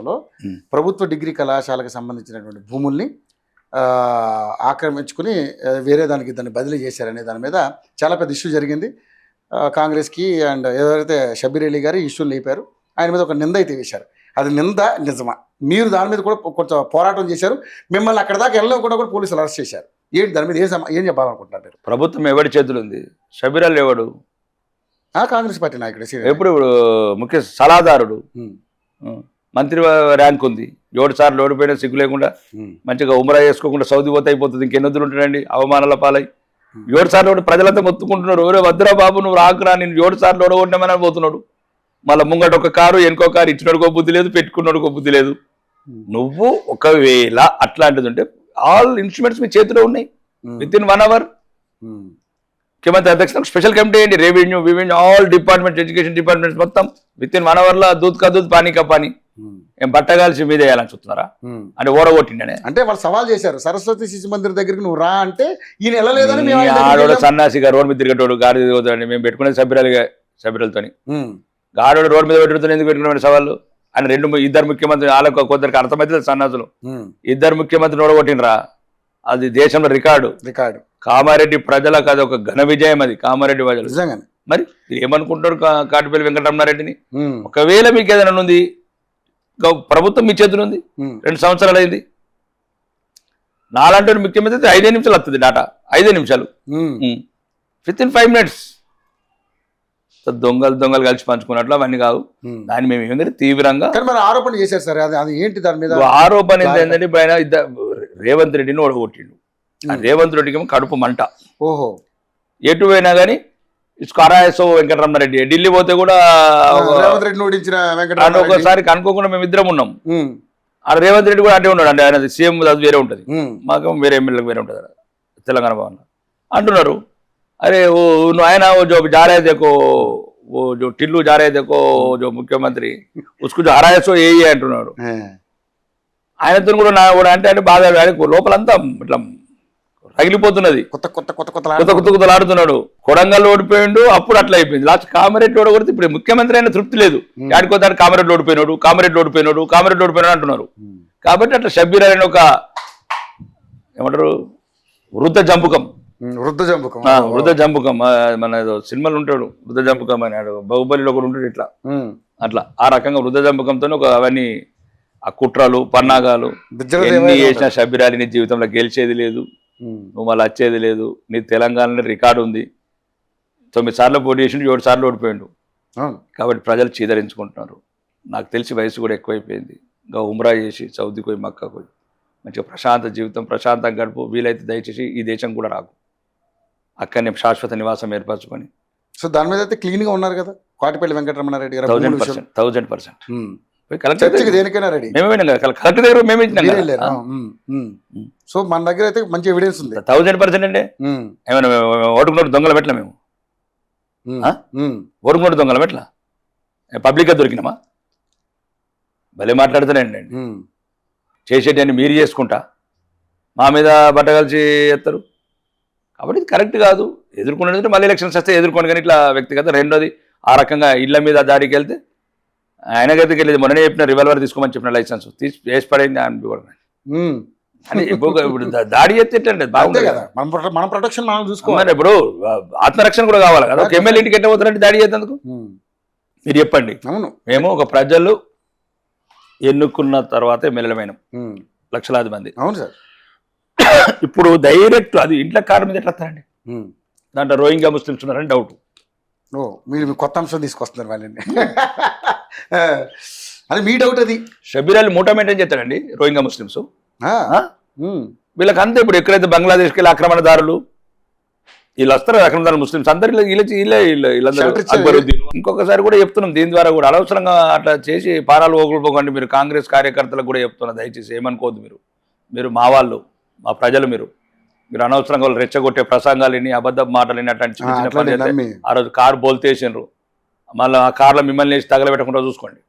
రాష్ట్రాల్లో ప్రభుత్వ డిగ్రీ కళాశాలకు సంబంధించినటువంటి భూముల్ని ఆక్రమించుకుని వేరే దాన్ని బదిలీ చేశారనే దాని మీద చాలా పెద్ద ఇష్యూ జరిగింది. కాంగ్రెస్కి అండ్ ఎవరైతే షబ్బీర్ అలీ గారు ఇష్యూని లేపారు, ఆయన మీద ఒక నింద అయితే వేశారు. అది నింద నిజమా? మీరు దాని మీద కూడా కొంచెం పోరాటం చేశారు, మిమ్మల్ని అక్కడ దాకా వెళ్ళకుండా కూడా పోలీసులు అరెస్ట్ చేశారు. ఏంటి దాని మీద ఏం చెప్పాలనుకుంటున్నారు? ప్రభుత్వం ఎవరి చేతులు ఉంది? షబ్బీర్ అలీ ఎవడు? కాంగ్రెస్ పార్టీ నాయకుడు. ఎప్పుడు ముఖ్య సలహాదారుడు, మంత్రి ర్యాంక్ ఉంది. 7 సార్లు ఓడిపోయినా సిగ్గు లేకుండా మంచిగా ఉమరా చేసుకోకుండా సౌదీ పోతే అయిపోతుంది. ఇంకెన్నొద్దులు ఉంటాడండి అవమానాల పాలై. 7 సార్లు ఓడి ప్రజలంతా మొత్తుకుంటున్నారు, ఎవరో వద్దురా బాబు నువ్వు రాకురా, నేను 7 సార్లు ఓడగొట్టామని పోతున్నాడు. మళ్ళీ ముంగట ఒక కారు వెనుకో కారు, ఇచ్చినోడికో బుద్ధి లేదు, పెట్టుకున్నోడికో బుద్ధి లేదు. నువ్వు ఒకవేళ అట్లాంటిది ఉంటే ఆల్ ఇన్స్ట్రుమెంట్స్ మీ చేతిలో ఉన్నాయి. విత్ ఇన్ 1 hour ముఖ్యమంత్రి అధ్యక్షతన స్పెషల్ కమిటీ ఏంటి, revenue all departments, education departments మొత్తం విత్ ఇన్ 1 hour దూద్ కా దూద్ పానీ కా పానీ. ఏం బట్టగాల్సి మీద వేయాలని చూస్తున్నారా? అంటే ఓడగొట్టిండనే. అంటే వాళ్ళు సవాల్ చేశారు, సరస్వతి శిశు మందిర్ దగ్గరికి నువ్వు రా అంటే ఈయన వెళ్ళలేదని. ఆడోడు సన్నాసిగా రోడ్ మీద తిరిగేటోడు, గాడి తిరుగుతాడు. మేము పెట్టుకునేది సభ్యులతోని. గాడోడు రోడ్ మీద పెట్టుకుని ఎందుకు పెట్టుకునే సవాళ్ళు? ఆయన 2 ముఖ్యమంత్రి వాళ్ళకు కొందరికి అర్థమైతే సన్నాసులు 2 ముఖ్యమంత్రిని ఓడగొట్టినరా. అది దేశంలో రికార్డు. కామారెడ్డి ప్రజలకు అది ఒక ఘన విజయం. అది కామారెడ్డి ప్రజలు నిజంగానే. మరి ఏమనుకుంటారు కాటిపల్లి వెంకటరమణారెడ్డిని? ఒకవేళ మీకు ఏదైనా ఉంది, ప్రభుత్వం మీ చేతులు ఉంది, 2 సంవత్సరాలు అయింది. నాలంటే ముఖ్యమంత్రి 5 నిమిషాలు వస్తుంది డాటా, 5 నిమిషాలు విత్ ఇన్ 5 minutes. దొంగలు కలిసి పంచుకున్నట్లు అవన్నీ కావు. దాన్ని మేము ఏమంటే తీవ్రంగా ఆరోపణ చేశారు సార్. అది ఏంటి దాని మీద ఆరోపణ ఏంటంటే ఆయన రేవంత్ రెడ్డిని ఓడగొట్టిండు. రేవంత్ రెడ్డికి కడుపు మంట. ఓహో. ఎటు పోయినా కానీ ఇసుకారాయసో వెంకటరమణారెడ్డి. ఢిల్లీ పోతే కూడా రేవంత్ రెడ్డిని ఓడించిన వెంకటరమణారెడ్డి. ఒకసారి కనుక్కోకుండా మేము 2 ఉన్నాం. ఆ రేవంత్ రెడ్డి కూడా అంటే ఉన్నాడు. అంటే ఆయన సీఎం అది వేరే ఉంటుంది, మాకు వేరే ఎమ్మెల్యేలకు వేరే ఉంటుంది తెలంగాణ భవన్ అంటున్నారు. अरे वो आया वो जो जा रहे थे को वो जो टिल्लू जा रहे थे को जो मुख्यमंत्री उसको जो हराया सो यही है అంటున్నారు. ఆయనతో కూడా నా కూడా అంటే బాగా లోపలంతా ఇట్లా రగిలిపోతున్నది. కొత్త ఆడుతున్నాడు. కొడంగల్ ఓడిపోయిండు, అప్పుడు అట్లా అయిపోయింది. లాస్ట్ కామారెడ్డి ఓడగొడితే ఇప్పుడు ముఖ్యమంత్రి అయినా తృప్తి లేదు. ఆడుకోతాడు కామారెడ్డి ఓడిపోయినాడు అంటున్నారు. కాబట్టి అట్లా షబ్బీర్ అలీ ఒక ఏమంటారు వృద్ధ జంపుకం. మన సినిమాలు ఉంటాడు వృద్ధ జంపుకం అని. బాహుబలిలో కూడా ఉంటాడు ఇట్లా అట్లా. ఆ రకంగా వృద్ధ జంపుకంతో ఒక అవన్నీ ఆ కుట్రలు పన్నాగాలు ఎన్ని చేసిన షబ్బీర్ అలీ నీ జీవితంలో గెలిచేది లేదు, నువ్వు మళ్ళీ వచ్చేది లేదు. నీ తెలంగాణలో రికార్డు ఉంది, 9 సార్లు పోటీ చేసిండు, 7 సార్లు ఓడిపోయిండు. కాబట్టి ప్రజలు చీదరించుకుంటున్నారు. నాకు తెలిసి వయసు కూడా ఎక్కువైపోయింది. ఇంకా ఉమ్రా చేసి సౌదీకి పోయి మక్కా పోయి మంచిగా ప్రశాంత జీవితం ప్రశాంతంగా గడుపు. వీలైతే దయచేసి ఈ దేశం కూడా రాకు, అక్కడనే శాశ్వత నివాసం ఏర్పరచుకొని. సో దాని మీద అయితే క్లీన్గా ఉన్నారు కదా కాటిపల్లి వెంకటరమణారెడ్డి గారు. 100%. దేనికైనా రెడీ. కలెక్టర్ దగ్గర మేమే ఇచ్చినాం. సో మన దగ్గర అయితే మంచి ఎవిడెన్స్ ఉంది. 1000% అండి. ఏమైనా ఓటుకున్నట్టు దొంగల పెట్టలా మేము? ఓటుకున్నట్టు దొంగల పెట్టలా? పబ్లిక్గా దొరికినామా? భలే మాట్లాడుతానండి. చేసేటి అని మీరు చేసుకుంటా మా మీద బట్టగలిసి ఎత్తారు. కాబట్టి ఇది కరెక్ట్ కాదు. ఎదుర్కొనేది మళ్ళీ ఎలక్షన్స్ వస్తే ఎదుర్కోండి, కానీ ఇట్లా వ్యక్తిగత. రెండోది ఆ రకంగా ఇళ్ల మీద దాడికి వెళ్తే ఆయన గదికి వెళ్ళేది. మొన్ననే చెప్పిన రివాల్వర్ తీసుకోమని చెప్పిన లైసెన్స్ తీసి వేసి పడైంది అని. ఇప్పుడు దాడి చేస్తే బాగుంది కదా, మన ప్రొటెక్షన్ మనం చూసుకోవాలి. ఇప్పుడు ఆత్మరక్షణ కూడా కావాలి కదా. ఒక ఎమ్మెల్యే ఇంటికి ఎట్లా పోతారంటే దాడి చేసేందుకు మీరు చెప్పండి. అవును, మేము ఒక ప్రజలు ఎన్నుకున్న తర్వాత ఎమ్మెల్యేలమైన లక్షలాది మంది. అవును సార్. ఇప్పుడు డైరెక్ట్ అది ఇంట్లో కారు మీద ఎట్లా వస్తారండి? దాంట్లో రోహింగ్యా ముస్లిమ్స్ ఉన్నారని డౌట్. మీరు కొత్త అంశం తీసుకొస్తున్నారు వాళ్ళని. అది మీ డౌట్. అది షబ్బీర్ అలీ మూటా మెయింటైన్ చేస్తాడండి రోహింగ్యా ముస్లిమ్స్. వీళ్ళకి అంతే. ఇప్పుడు ఎక్కడైతే బంగ్లాదేశ్కి వెళ్ళి ఆక్రమణదారులు వీళ్ళు వస్తారు, ఆక్రమణదారులు ముస్లిమ్స్ అందరు వీళ్ళందరూ. ఇంకొకసారి కూడా చెప్తున్నాం దీని ద్వారా కూడా, అనవసరంగా అట్లా చేసి పారాలు ఓగులుపోకండి. మీరు కాంగ్రెస్ కార్యకర్తలకు కూడా చెప్తున్నా, దయచేసి ఏమనుకోవద్దు. మీరు మా వాళ్ళు, మా ప్రజలు. మీరు అనవసరంగా వాళ్ళు రెచ్చగొట్టే ప్రసంగాలు విని అబద్ధ మాటలు విని అట్లాంటి చిన్న చిన్న పని. ఆ రోజు కారు బోల్తేసిండ్రు, మళ్ళీ ఆ కార్లో మిమ్మల్ని వేసి తగలబెట్టకుండా చూసుకోండి.